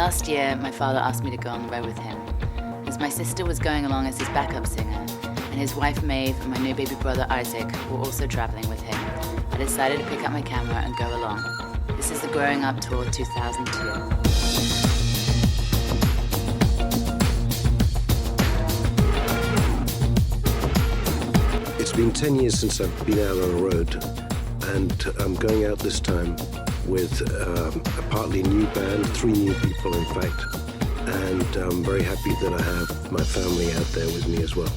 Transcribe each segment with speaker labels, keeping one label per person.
Speaker 1: Last year, my father asked me to go on the road with him, as my sister was going along as his backup singer, and his wife Maeve and my new baby brother Isaac were also traveling with him. I decided to pick up my camera and go along. This is the Growing Up Tour 2002.
Speaker 2: It's been 10 years since I've been out on the road, and I'm going out this time with a partly new band, 3 new people in fact, and I'm very happy that I have my family out there with me as well.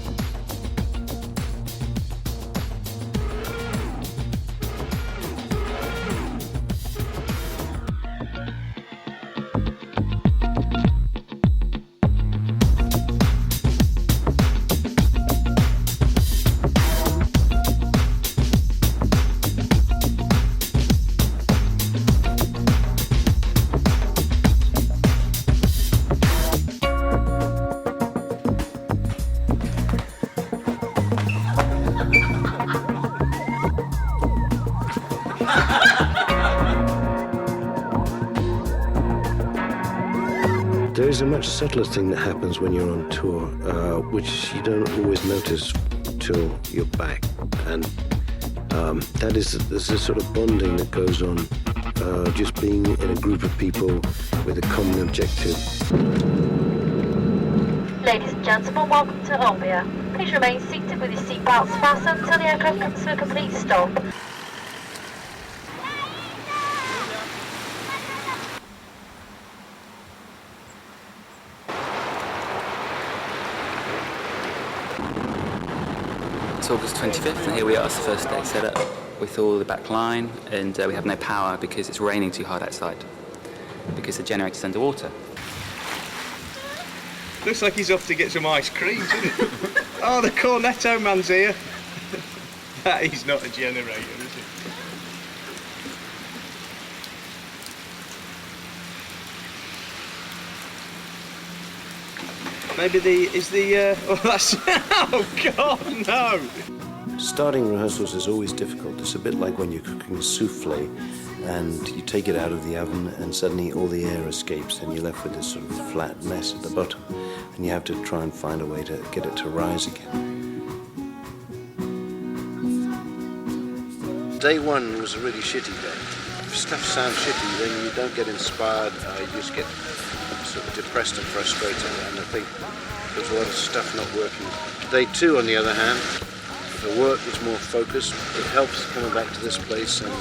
Speaker 2: There is a much subtler thing that happens when you're on tour, which you don't always notice till you're back, and that is there's a sort of bonding that goes on, just being in a group of people with a common objective.
Speaker 3: Ladies and gentlemen, welcome to Orbia. Please remain seated with your seatbelts fastened until the aircraft comes to a complete stop.
Speaker 4: It's August 25th and here we are, it's the first day set up with all the back line, and we have no power because it's raining too hard outside because the generator's underwater.
Speaker 5: Looks like he's off to get some ice cream, doesn't it? Oh, the Cornetto man's here. That is not a generator, is it? Maybe oh that's, oh God, no!
Speaker 2: Starting rehearsals is always difficult. It's a bit like when you're cooking a souffle and you take it out of the oven and suddenly all the air escapes and you're left with this sort of flat mess at the bottom, and you have to try and find a way to get it to rise again. Day one was a really shitty day. If stuff sounds shitty, then you don't get inspired, you just get sort of depressed and frustrated, and I think there's a lot of stuff not working. Day two, on the other hand, the work was more focused. It helps coming back to this place and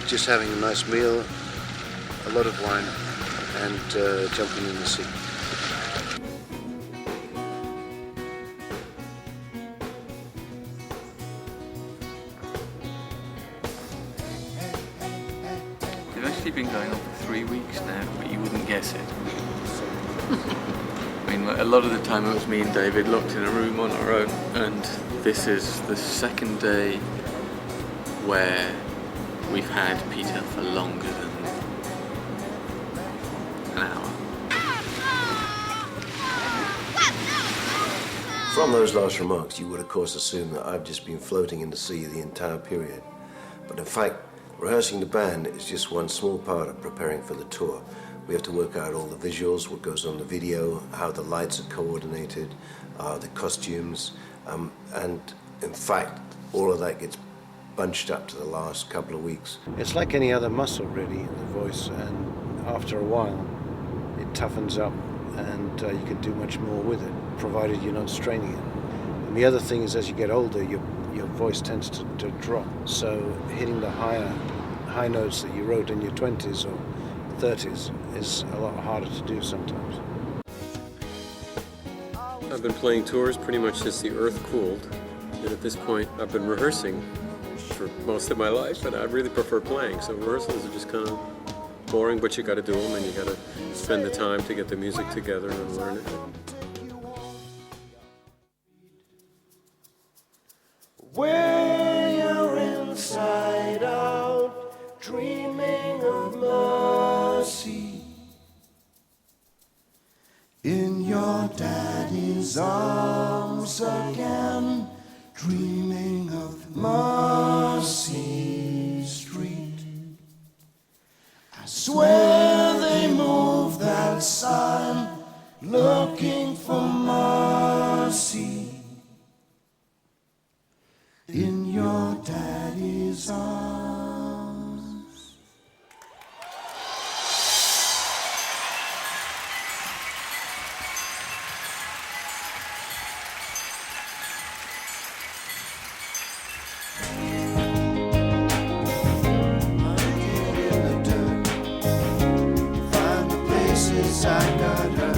Speaker 2: just having a nice meal, a lot of wine, and jumping in the sea.
Speaker 6: They've actually been going on for 3 weeks now, but you wouldn't guess it. I mean, a lot of the time it was me and David locked in a room on our own, and this is the second day where we've had Peter for longer than an hour.
Speaker 2: From those last remarks, you would of course assume that I've just been floating in the sea the entire period. But in fact, rehearsing the band is just one small part of preparing for the tour. We have to work out all the visuals, what goes on the video, how the lights are coordinated, the costumes, and in fact, all of that gets bunched up to the last couple of weeks. It's like any other muscle, really, in the voice, and after a while, it toughens up, and you can do much more with it, provided you're not straining it. And the other thing is, as you get older, your voice tends to drop, so hitting the high notes that you wrote in your 20s or 30s is a lot harder to do sometimes.
Speaker 7: I've been playing tours pretty much since the earth cooled, and at this point I've been rehearsing for most of my life, and I really prefer playing, so rehearsals are just kind of boring, but you got to do them, and you got to spend the time to get the music together and learn it.
Speaker 8: When you're inside out, dreaming of mercy, in your daddy's arms again, dreaming of Mercy Street. I swear they moved that the sun, looking for mercy in your daddy's arms. I got hurt.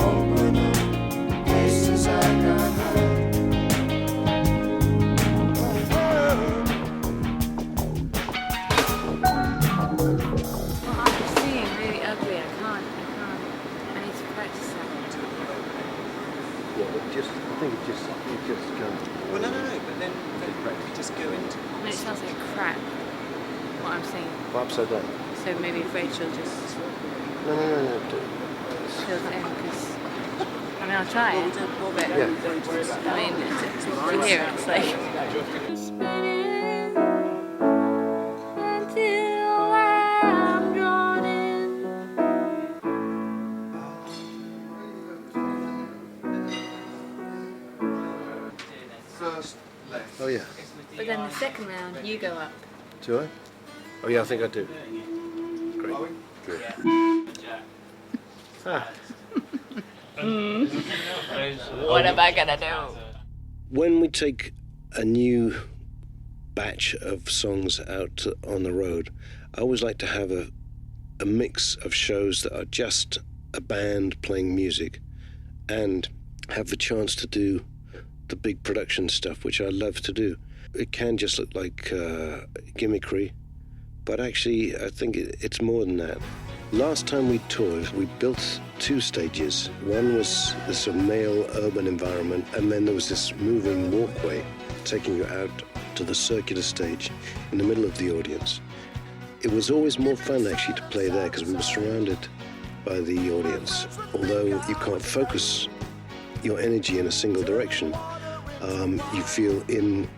Speaker 8: Open up places I got hurt.
Speaker 1: Well, I'm singing really ugly. I can't. I need to practice that.
Speaker 2: Yeah, but I think it just can't.
Speaker 5: Well, no, but then just go into...
Speaker 1: I mean, it sounds like crap, what I'm singing.
Speaker 2: Upside down.
Speaker 1: So maybe if Rachel just
Speaker 2: No.
Speaker 1: fills it in, because... I mean, I'll try it. But,
Speaker 2: Yeah.
Speaker 1: I mean, to hear it, it's like...
Speaker 2: Oh, yeah.
Speaker 1: But then the second round, you go up.
Speaker 2: Do I? Oh, yeah, I think I do. Great. Good.
Speaker 1: What am I gonna do?
Speaker 2: When we take a new batch of songs out on the road, I always like to have a mix of shows that are just a band playing music and have the chance to do the big production stuff, which I love to do. It can just look like gimmickry, but actually I think it's more than that. Last time we toured, we built 2 stages. One was this sort of male urban environment, and then there was this moving walkway taking you out to the circular stage in the middle of the audience. It was always more fun actually to play there because we were surrounded by the audience. Although you can't focus your energy in a single direction, you feel in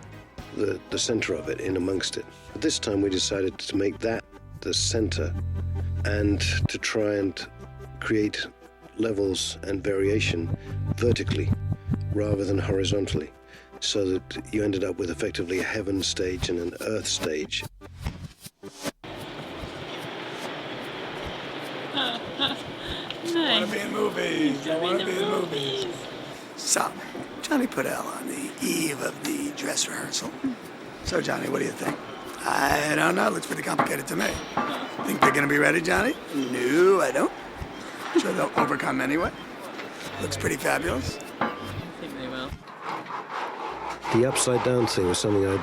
Speaker 2: the center of it, in amongst it. But this time we decided to make that the center and to try and create levels and variation vertically rather than horizontally, so that you ended up with effectively a heaven stage and an earth stage.
Speaker 8: Wanna be in movies. I wanna be in movies. So, Johnny put L on the eve of the dress rehearsal. So, Johnny, what do you think? I don't know. Looks pretty complicated to me. Think they're gonna be ready, Johnny? No, I don't. Sure they'll overcome anyway. Looks pretty fabulous.
Speaker 1: I think they will.
Speaker 2: The upside down thing was something I'd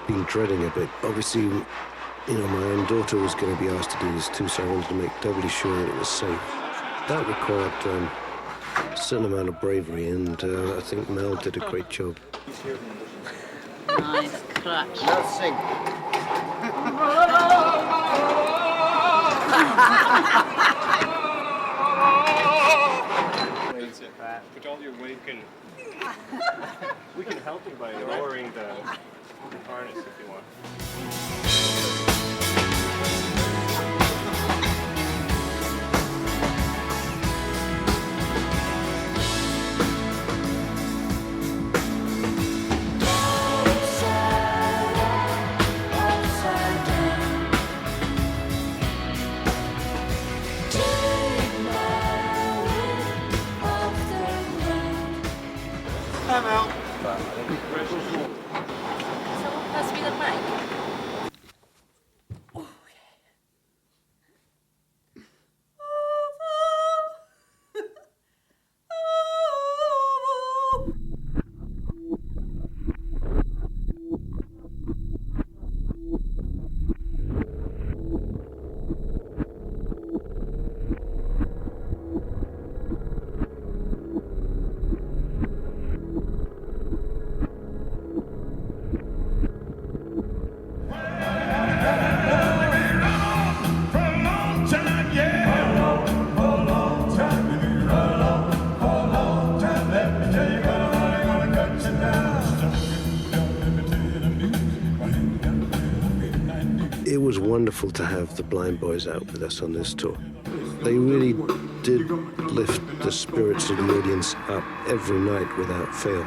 Speaker 2: been dreading a bit. Obviously, you know, my own daughter was going to be asked to do this too, so I wanted to make doubly sure that it was safe. That required a certain amount of bravery, and I think Mel did a great job.
Speaker 1: Nice clutch.
Speaker 2: Let's sing.
Speaker 5: Put all your weight in. We can help you by lowering the harness if you want.
Speaker 8: Hi, Mel.
Speaker 1: Someone pass me the mic.
Speaker 2: It was wonderful to have the Blind Boys out with us on this tour. They really did lift the spirits of the audience up every night without fail.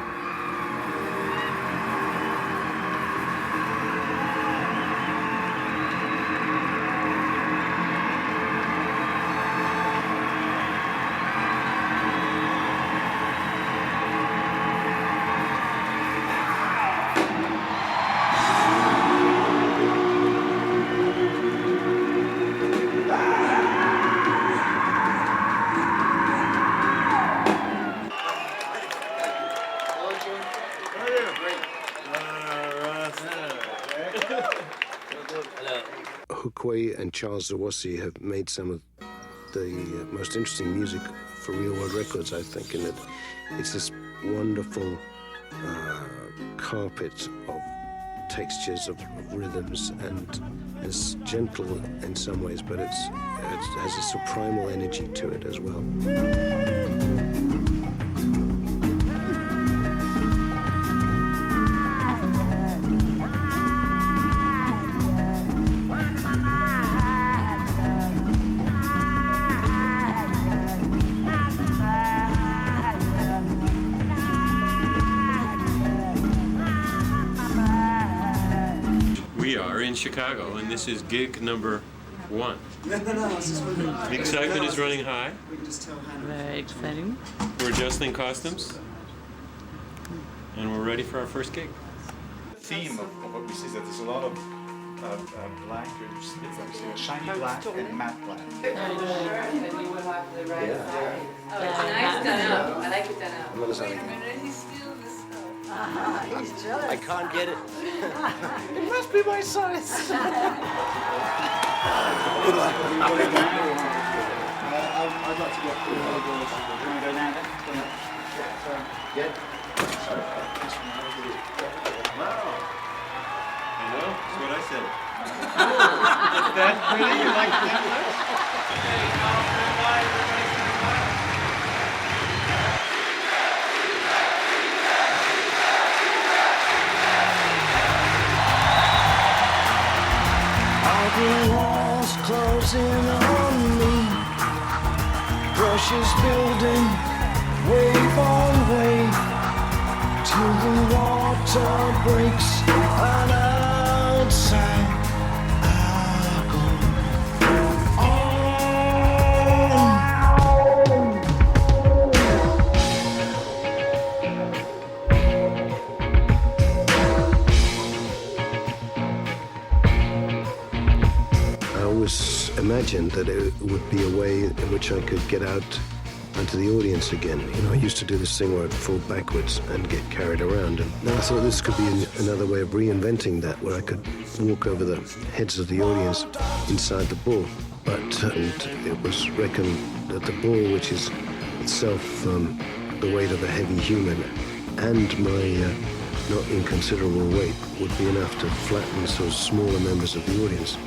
Speaker 2: Hukwe and Charles Zawasi have made some of the most interesting music for Real World Records, I think, in that it's this wonderful carpet of textures, of rhythms, and it's gentle in some ways, but it has a primal energy to it as well.
Speaker 7: We are in Chicago, and this is gig number 1. The excitement is running high.
Speaker 9: Very exciting.
Speaker 7: We're adjusting costumes, and we're ready for our first gig.
Speaker 10: The theme of what we see is that there's a lot of black, it's shiny black and matte black.
Speaker 1: Nice done up. I like it done up.
Speaker 2: I can't get it.
Speaker 10: It must be my size.
Speaker 8: Good luck.
Speaker 10: I'd like to get through the doors. Can we go now then?
Speaker 2: Yeah.
Speaker 10: Wow.
Speaker 7: I know, that's what I said.
Speaker 10: Is that pretty? You like that?
Speaker 11: The walls closing on me, pressures building, wave on wave, till the water breaks and outside I go
Speaker 2: I always imagined that it would be a way in which I could get out onto the audience again. You know, I used to do this thing where I'd fall backwards and get carried around, and now I thought this could be another way of reinventing that, where I could walk over the heads of the audience inside the ball. But and it was reckoned that the ball, which is itself the weight of a heavy human, and my not inconsiderable weight, would be enough to flatten sort of smaller members of the audience.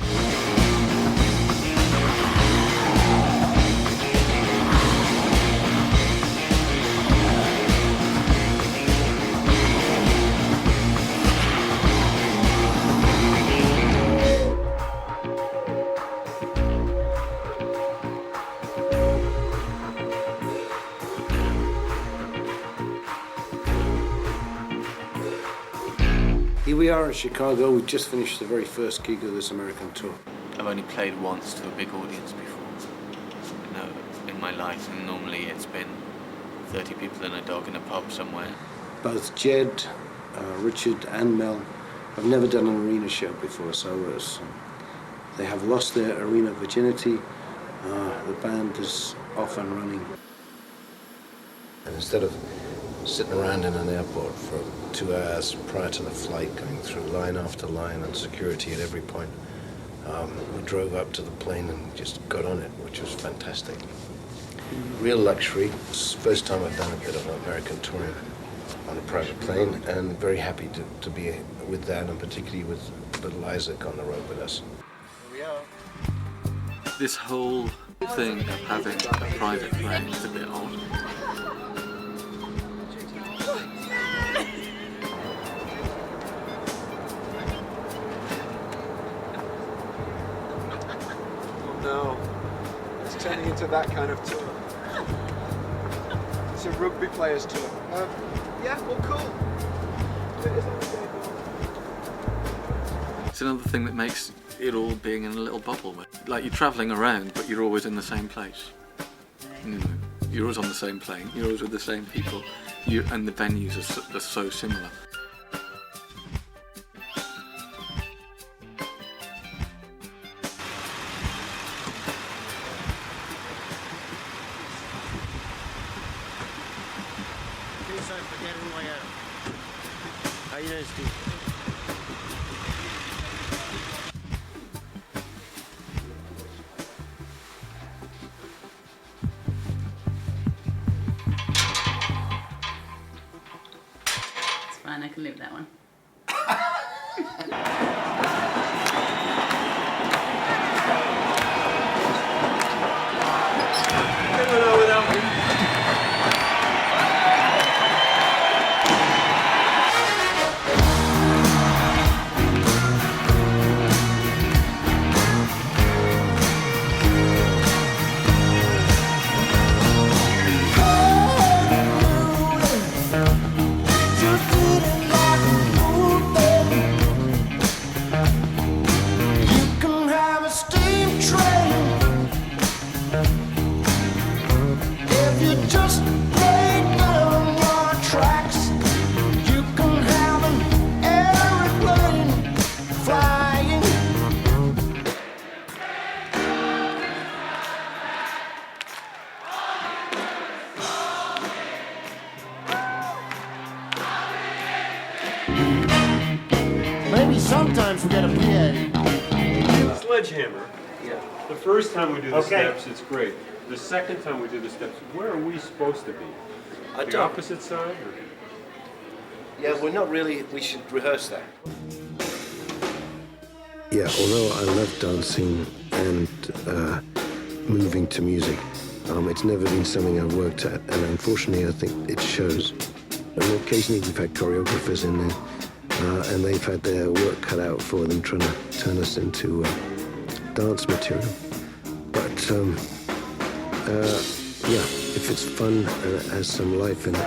Speaker 2: Here we are in Chicago. We've just finished the very first gig of this American tour.
Speaker 6: I've only played once to a big audience before, in my life, and normally it's been 30 people and a dog in a pub somewhere.
Speaker 2: Both Jed, Richard and Mel have never done an arena show before, so they have lost their arena virginity. The band is off and running. And instead of sitting around in an airport for 2 hours prior to the flight, going through line after line and security at every point, we drove up to the plane and just got on it, which was fantastic. Real luxury. It's the first time I've done a bit of American touring on a private plane, and very happy to be with that, and particularly with little Isaac on the road with us.
Speaker 10: Here we are.
Speaker 6: This whole thing of having a private plane is a bit odd.
Speaker 7: No, it's
Speaker 12: turning into that kind of tour. It's a rugby players tour. Yeah, well, cool.
Speaker 6: It's another thing that makes it all being in a little bubble. Like, you're travelling around, but you're always in the same place. You know, you're always on the same plane, you're always with the same people, and the venues are so similar.
Speaker 11: How you doing, Steve?
Speaker 9: It's fine, I can live that one.
Speaker 11: Maybe sometimes we get a PA.
Speaker 7: Sledgehammer. Yeah. The first time we do the steps, it's great. The second time we do the steps, where are we supposed to be? The opposite side? Or?
Speaker 2: Yeah, we're not really. We should rehearse that.
Speaker 13: Yeah, although I love dancing and moving to music, it's never been something I've worked at, and unfortunately I think it shows. And occasionally we've had choreographers in there, and they've had their work cut out for them trying to turn us into dance material. But yeah, if it's fun and it has some life in it,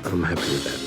Speaker 13: I'm happy with that.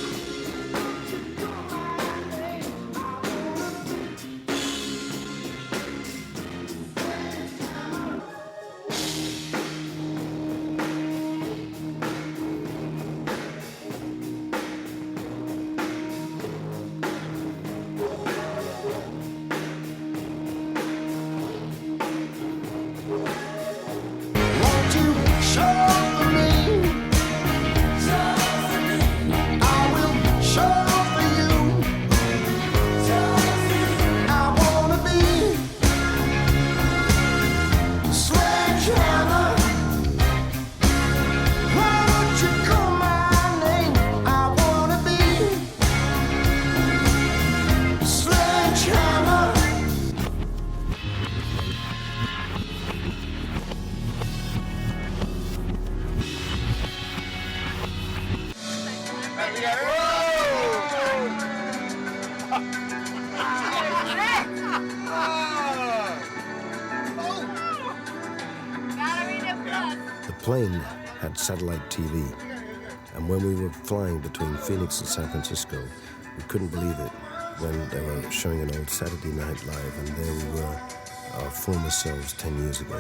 Speaker 13: The plane had satellite TV, and when we were flying between Phoenix and San Francisco, we couldn't believe it when they were showing an old Saturday Night Live, and there we were, our former selves 10 years ago.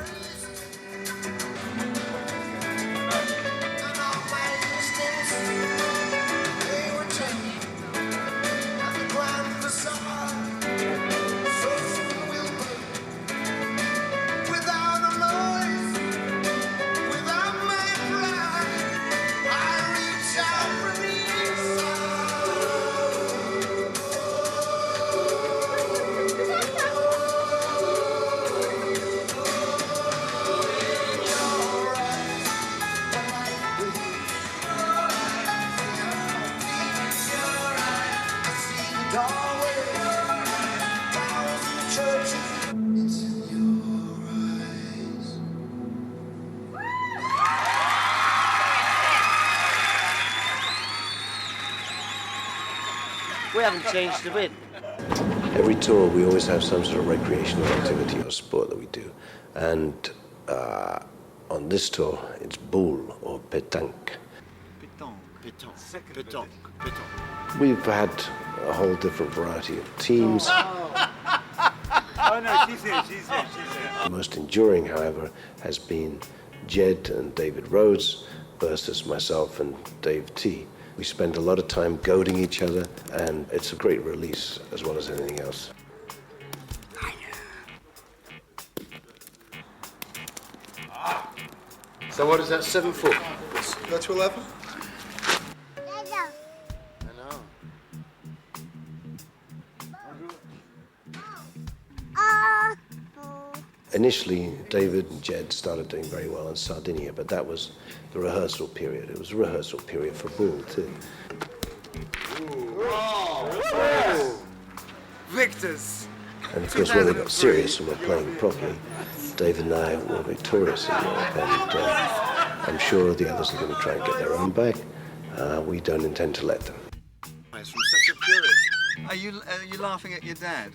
Speaker 11: We haven't changed a bit.
Speaker 2: Every tour, we always have some sort of recreational activity or sport that we do. And on this tour, it's boule or pétanque. We've had a whole different variety of teams.
Speaker 10: Oh no, she's here.
Speaker 2: The most enduring, however, has been Jed and David Rhodes versus myself and Dave T. We spend a lot of time goading each other, and it's a great release as well as anything else.
Speaker 13: So what is that, 7 foot?
Speaker 12: Go to 11.
Speaker 2: Initially, David and Jed started doing very well in Sardinia, but that was the rehearsal period. It was a rehearsal period for Bull, too.
Speaker 12: Victors.
Speaker 2: And of course, when we got serious and were playing properly, David and I were victorious in Europe, and I'm sure the others are going to try and get their own back. We don't intend to let them.
Speaker 12: From such a purist. Are you laughing at your dad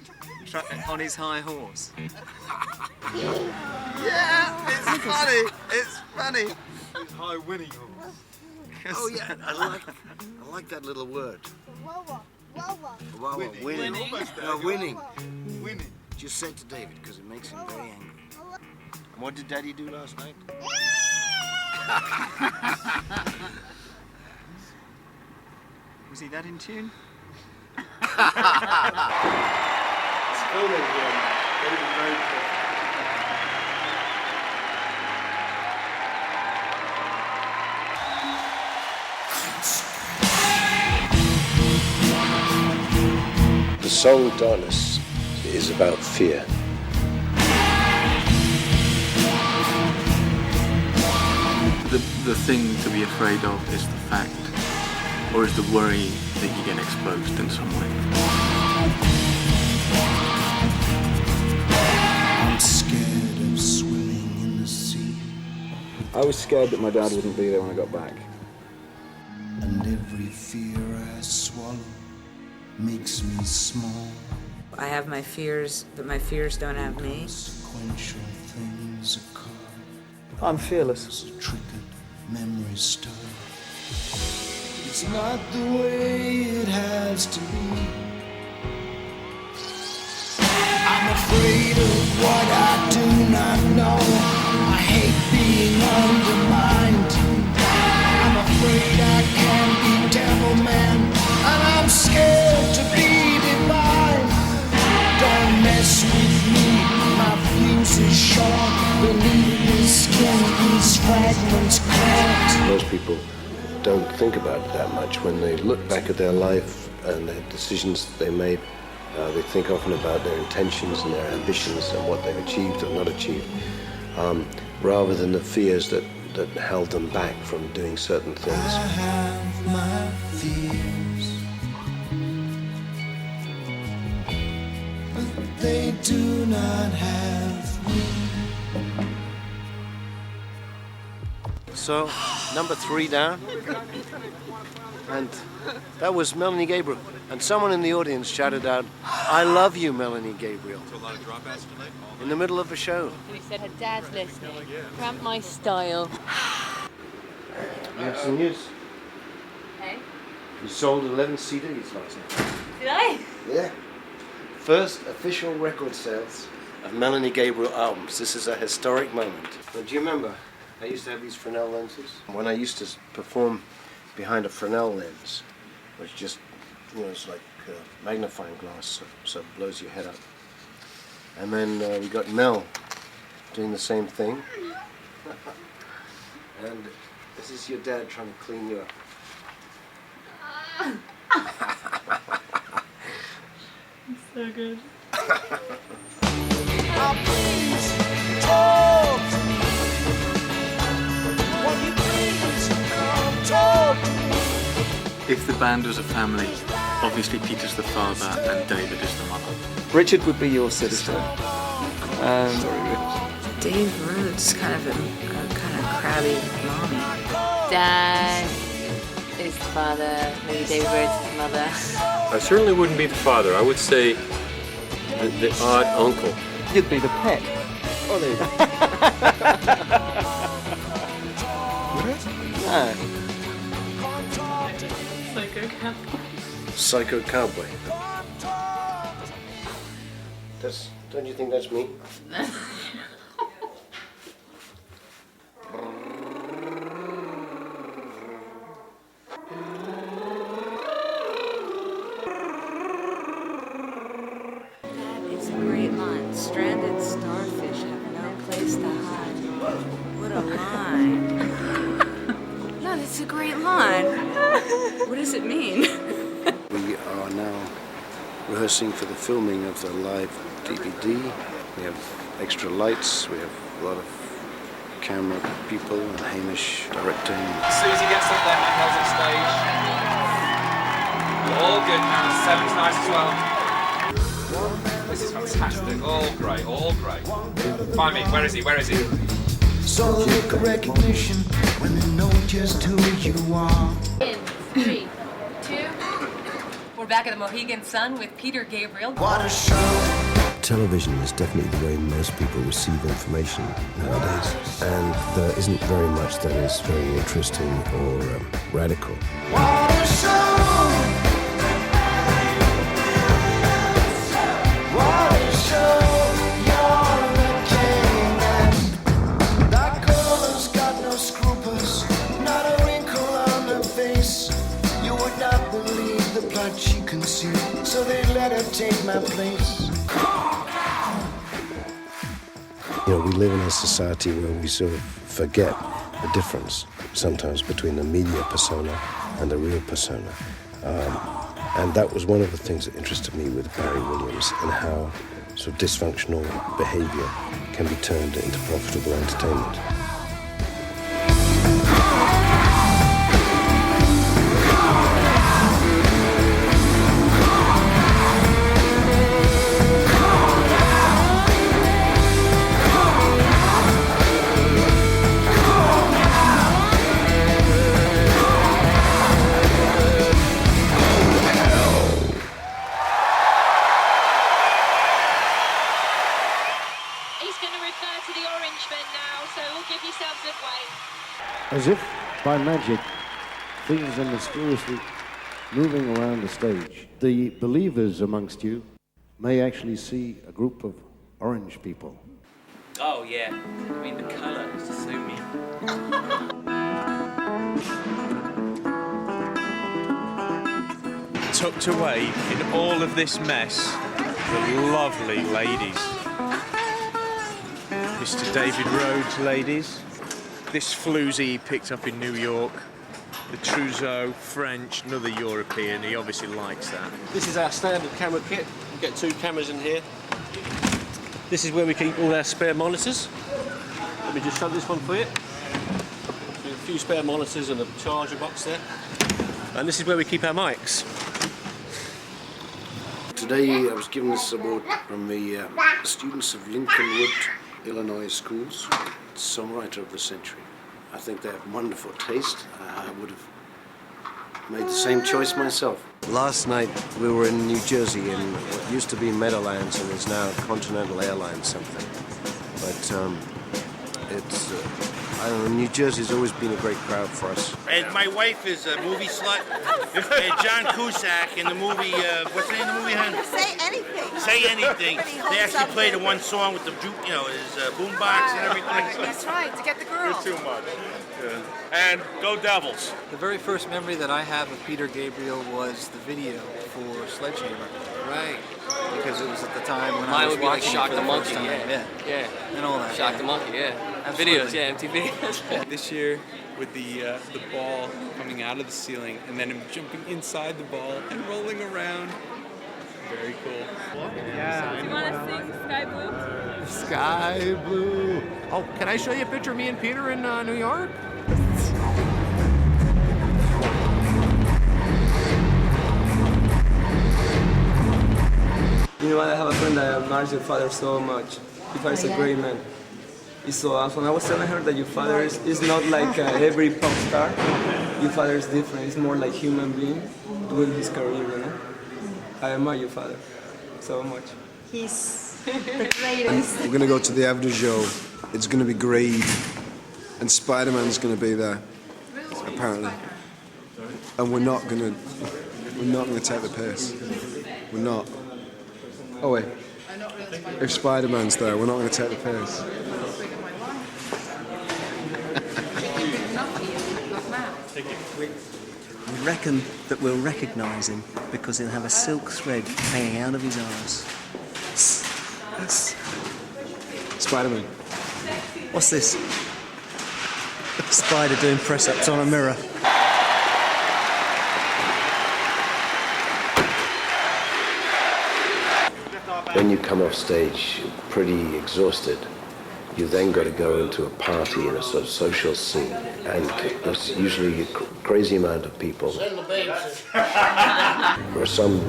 Speaker 12: on his high horse? Yeah, it's funny. It's funny.
Speaker 10: His high winning horse.
Speaker 13: Oh yeah, I like that little word. Wow, winning. No, winning.
Speaker 10: Winning.
Speaker 13: Just said to David because it makes him very angry. And what did Daddy do last night?
Speaker 12: Was he that in tune?
Speaker 10: It's filming here. Gotta be very careful.
Speaker 2: The song Darkness is about fear.
Speaker 6: The thing to be afraid of is the fact, or is the worry that you get exposed in some way.
Speaker 14: I'm scared of swimming in the sea.
Speaker 15: I was scared that my dad wouldn't be there when I got back.
Speaker 14: And every fear I swallow makes me small.
Speaker 16: I have my fears, but my fears don't have me.
Speaker 14: Consequential things occur.
Speaker 15: I'm fearless.
Speaker 14: As a triggered memory stir. It's not the way it has to be. I'm afraid of what I do not know. I hate being undermined. I'm afraid I can be devil man, and I'm scared to be divine. Don't mess with me, my fuse is short. Beneath this skin, these fragments caught.
Speaker 2: Most people don't think about it that much. When they look back at their life and the decisions that they made, they think often about their intentions and their ambitions and what they've achieved or not achieved, rather than the fears that held them back from doing certain things.
Speaker 14: I have my fears, but they do not have me.
Speaker 13: So, number 3 down. And that was Melanie Gabriel. And someone in the audience shouted out, "I love you, Melanie Gabriel." In the middle of a show.
Speaker 17: And he said her dad's listening. Cramp my style.
Speaker 13: We have some news.
Speaker 17: Hey?
Speaker 13: You sold 11 CDs last night.
Speaker 17: Did I?
Speaker 13: Yeah. First official record sales of Melanie Gabriel albums. This is a historic moment. Well, do you remember? I used to have these Fresnel lenses. When I used to perform behind a Fresnel lens, which just, it's like a magnifying glass, so it blows your head up. And then we got Mel doing the same thing. And this is your dad trying to clean you up.
Speaker 17: It's so good.
Speaker 6: If the band was a family, obviously Peter's the father and David is the mother.
Speaker 15: Richard would be your sister.
Speaker 16: Dave Rhodes, kind of a crabby mommy.
Speaker 1: Dad is the father, maybe David Rhodes is the mother.
Speaker 7: I certainly wouldn't be the father. I would say The odd uncle.
Speaker 15: You'd be the pet. Ollie.
Speaker 2: Would it?
Speaker 15: No.
Speaker 9: Psycho cowboy.
Speaker 2: Psycho cowboy. Don't you think that's me?
Speaker 16: It's a great line. Stranded starfish have no place to hide. What a line. No, that's a great line. What does it mean?
Speaker 13: We are now rehearsing for the filming of the live DVD. We have extra lights, we have a lot of camera people and Hamish directing.
Speaker 18: Susie gets up there, Michael's at stage. All good now, Seven's nice as well. This is fantastic, all great, all great. Find me, where is he, where is he?
Speaker 14: So the look of recognition when they know just who you are.
Speaker 17: In 3, 2. We're back at the Mohegan Sun with Peter Gabriel.
Speaker 14: What a show!
Speaker 13: Television is definitely the way most people receive information nowadays, and there isn't very much that is very interesting or radical.
Speaker 14: What a show! What a show! You're the king, and that girl has got no scruples, not a wrinkle on her face. You would not believe the blood she concealed, so they let her take my place.
Speaker 13: You know, we live in a society where we sort of forget the difference sometimes between the media persona and the real persona. And that was one of the things that interested me with Barry Williams and how sort of dysfunctional behavior can be turned into profitable entertainment.
Speaker 11: As if by magic, things are mysteriously moving around the stage. The believers amongst you may actually see a group of orange people.
Speaker 4: Oh yeah, I mean the colour is just so neat.
Speaker 5: Tucked away in all of this mess, the lovely ladies. Mr. David Rhodes ladies. This floozy he picked up in New York. The trousseau, French, another European. He obviously likes that.
Speaker 15: This is our standard camera kit. We've got 2 cameras in here. This is where we keep all our spare monitors. Let me just show this one for you. So a few spare monitors and a charger box there. And this is where we keep our mics.
Speaker 13: Today I was given this award from the students of Lincolnwood, Illinois schools. Songwriter of the Century. I think they have wonderful taste. I would have made the same choice myself. Last night we were in New Jersey in what used to be Meadowlands and is now Continental Airlines something. But it's, I don't know, New Jersey's always been a great crowd for us.
Speaker 19: And my wife is a movie slut. And John Cusack in the movie, what's the name of the movie, hon?
Speaker 20: Say anything.
Speaker 19: Say Anything. They actually played the one song with the, you know, his boombox and everything.
Speaker 20: That's right, to get the girl.
Speaker 19: Too much. Yeah. And go Devils.
Speaker 12: The very first memory that I have of Peter Gabriel was the video for Sledgehammer.
Speaker 20: Right.
Speaker 12: Because it was at the time when
Speaker 20: Mine
Speaker 12: I was
Speaker 20: would be like
Speaker 12: watching
Speaker 20: Shock
Speaker 12: it for
Speaker 20: the
Speaker 12: the
Speaker 20: Monkey,
Speaker 12: first time.
Speaker 20: yeah.
Speaker 12: Yeah. And all that.
Speaker 20: Shock the Monkey, yeah.
Speaker 12: Absolutely.
Speaker 20: Videos, yeah, MTV videos.
Speaker 21: This year, with the ball coming out of the ceiling and then him jumping inside the ball and rolling around. Very cool.
Speaker 22: Yeah. Do you want to sing Sky Blue?
Speaker 23: Sky Blue. Oh, can I show you a picture of me and Peter in New York?
Speaker 24: You know what, I have a friend that admires your father so much. Your father is a great man. He's so awesome. I was telling her that your father is not like every pop star. Your father is different. He's more like human being doing his career, you know? I admire your father so much.
Speaker 3: He's the greatest.
Speaker 6: We're going to go to the Avenue Joe. It's going to be great. And Spider-Man's going to be there, apparently. And we're not going to take the piss. We're not. Oh, wait. If Spider-Man's there, we're not going to take the piss.
Speaker 8: We reckon that we'll recognise him because he'll have a silk thread hanging out of his arse.
Speaker 6: Spider-Man.
Speaker 8: What's this? Spider doing press-ups on a mirror.
Speaker 2: When you come off stage pretty exhausted, you then got to go into a party in a sort of social scene, and there's usually a crazy amount of people. There are some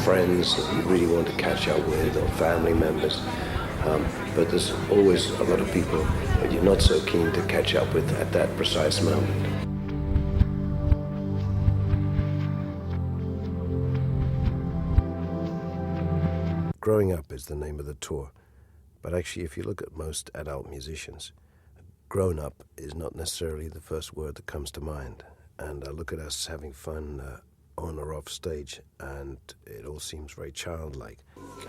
Speaker 2: friends that you really want to catch up with, or family members, but there's always a lot of people that you're not so keen to catch up with at that precise moment. Growing Up is the name of the tour, but actually if you look at most adult musicians, grown up is not necessarily the first word that comes to mind. And I look at us having fun on or off stage, and it all seems very childlike.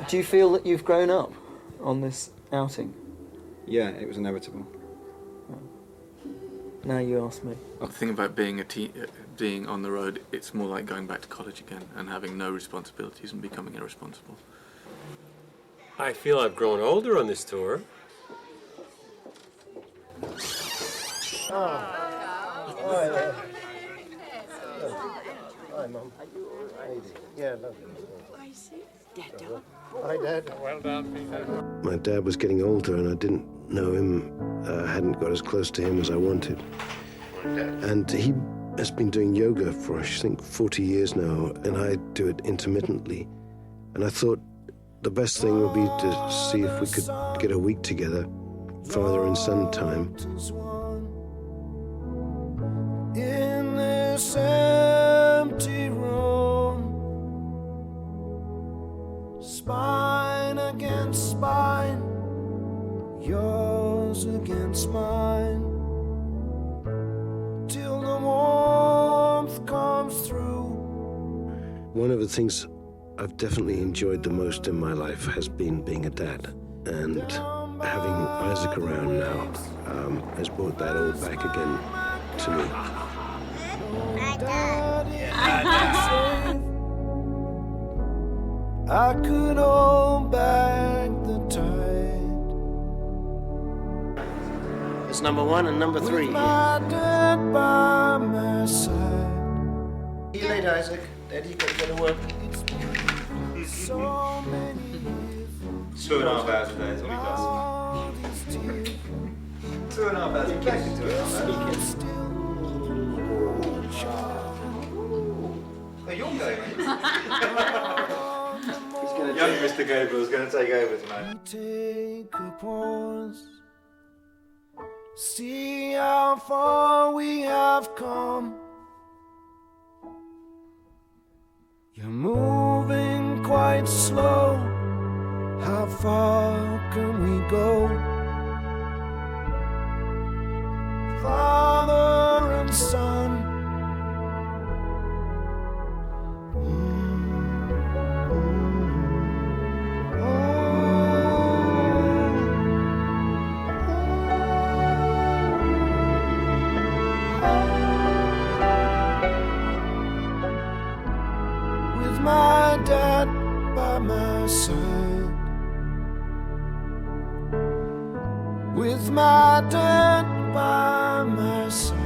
Speaker 24: Do you feel that you've grown up on this outing?
Speaker 7: Yeah, it was inevitable.
Speaker 24: Now you ask me.
Speaker 10: The thing about being being on the road, it's more like going back to college again and having no responsibilities and becoming irresponsible.
Speaker 7: I feel I've grown older on this tour.
Speaker 11: Hi, Mum. Yeah, lovely. Hi, Dad.
Speaker 21: Well done, Peter.
Speaker 13: My dad was getting older and I didn't know him, hadn't got as close to him as I wanted. And he has been doing yoga for, I think, 40 years now, and I do it intermittently. And I thought the best thing would be to see if we could get a week together, father and son time.
Speaker 14: In this empty room, spine against spine, yours against mine, till the warmth comes through.
Speaker 13: One of the things I've definitely enjoyed the most in my life has been being a dad, and having Isaac around now has brought that all back again to me.
Speaker 14: I could hold back the tide.
Speaker 25: It's number 1 and number 3
Speaker 14: With my dad by my side.
Speaker 25: See you later, Isaac. Daddy's got to go to work.
Speaker 14: So many
Speaker 12: 2.5 hours a day is what he does. 2.5 hours, exactly 2.5 hours. Oh, you're going, mate. Young Mr. Gabriel's going to take over tonight.
Speaker 14: Take a pause, see how far we have come. You're moving quite slow. How far can we go? Father and son. With my dad by my side, with my dad by my side,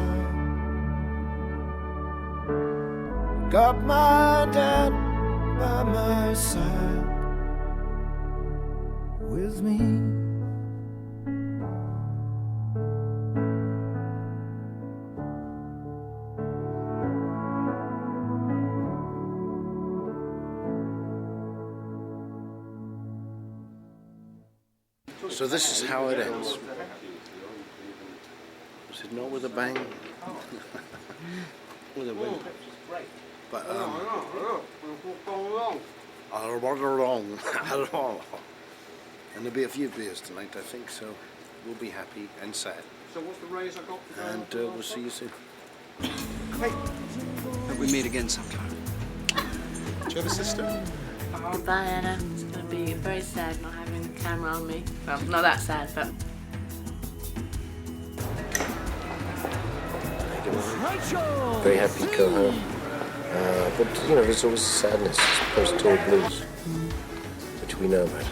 Speaker 14: got my dad by my side, with me.
Speaker 11: So this is how it ends. Is it not with a bang? With a wing. But
Speaker 13: And there'll be a few beers tonight, I think, so we'll be happy and sad.
Speaker 23: So what's the raise I got?
Speaker 13: And we'll see you soon.
Speaker 12: Hey, hope we meet again sometime.
Speaker 13: Do you have a sister?
Speaker 1: Goodbye, Anna. It's going to be very sad not having the camera on me. Well, not that sad, but...
Speaker 2: Very happy to go home. But, you know, there's always sadness, post-tour blues, which we know about.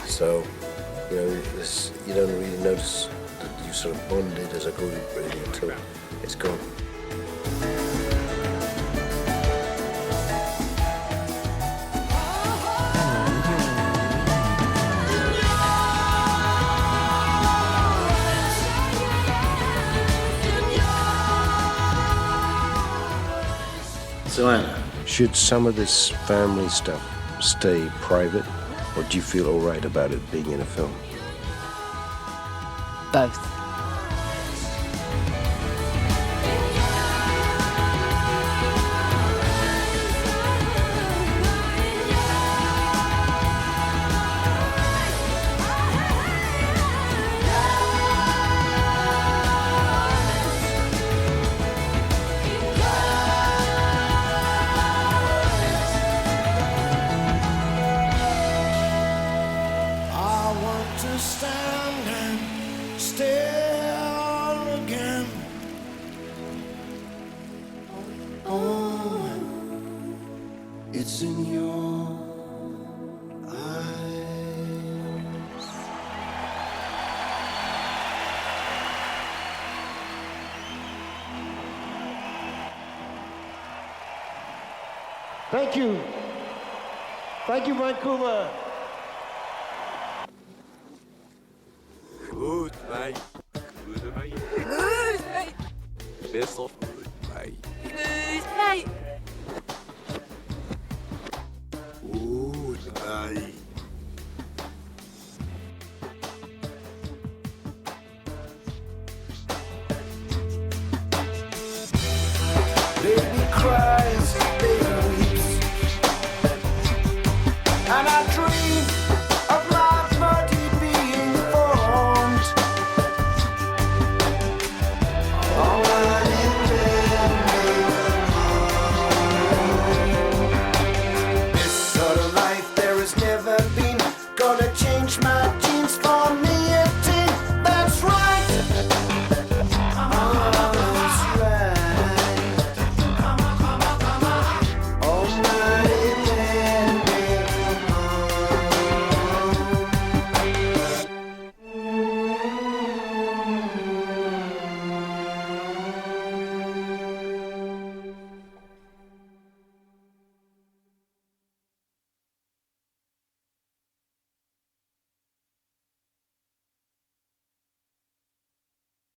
Speaker 2: So, you know, you don't really notice that you sort of bonded as a group really until it's gone. So Anna, should some of this family stuff stay private, or do you feel all right about it being in a film?
Speaker 1: Both.
Speaker 14: I want to stand and stare again. Oh, it's in your eyes.
Speaker 11: Thank you. Thank you, Vancouver.
Speaker 9: Goodbye. Goodbye.
Speaker 22: Goodbye.
Speaker 9: Best of goodbye.
Speaker 22: Goodbye.
Speaker 9: Goodbye.